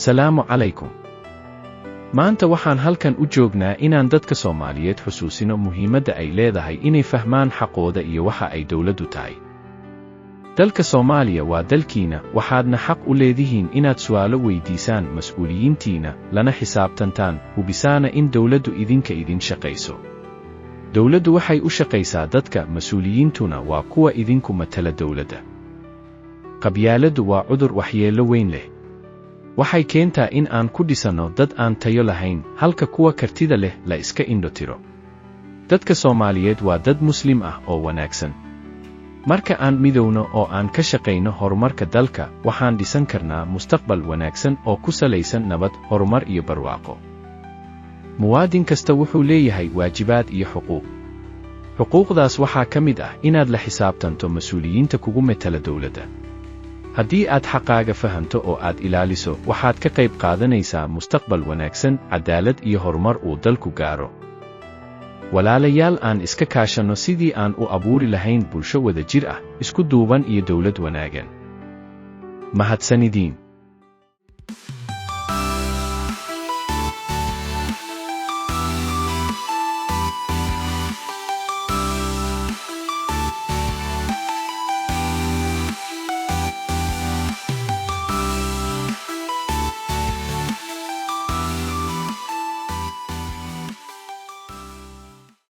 Salaamu calaykum. Maanta waxaan halkan u joognaa inaan dadka Soomaaliyeed xusuusino muhiimadda ay leedahay inay fahmaan xaqooda iyo waxa ay dawladdu tahay. Dalka Soomaaliya waa dalkiina, waxaadna xaq u leedihiin inaad su'aalo weydiisaan mas'uuliyiintiina, lana xisaabtantaan, hubisaana in dawladdu idin shaqayso. Dawladdu waxay u shaqaysaa dadka, mas'uuliyiintuna waa kuwa idinku matala dawladda. Qabyaaladdu waa cudur waxyeello weyn leh. Waxay keentaa in aan ku dhisanno dad aan tayo lahayn, halka kuwa kartida leh la iska indho tiro. Dadka Soomaaliyeed waa dad Muslim ah oo wanaagsan. Marka aan midowno oo aan ka shaqayno horumarka dalka, waxaan dhisan karnaa mustaqbal wanaagsan oo ku salaysan nabad, horumar iyo barwaaqo. Muwaadin kasta wuxuu leeyahay waajibaad iyo xuquuq. Xuquuqdaas waxaa ka mid ah inaad la xisaabtanto mas'uuliyiinta kugu metela dawladda. Haddii aad xaqaaga fahanto oo aad ilaaliso, waxaad ka qayb qaadanaysaa mustaqbal wanaagsan, cadaalad iyo horumar uu dalku gaaro. Walaalayaal, aan iska kaashanno sidii aan u abuuri lahayn bulsho wada jir ah, isku duuban iyo dawlad wanaagsan. Mahadsanidin.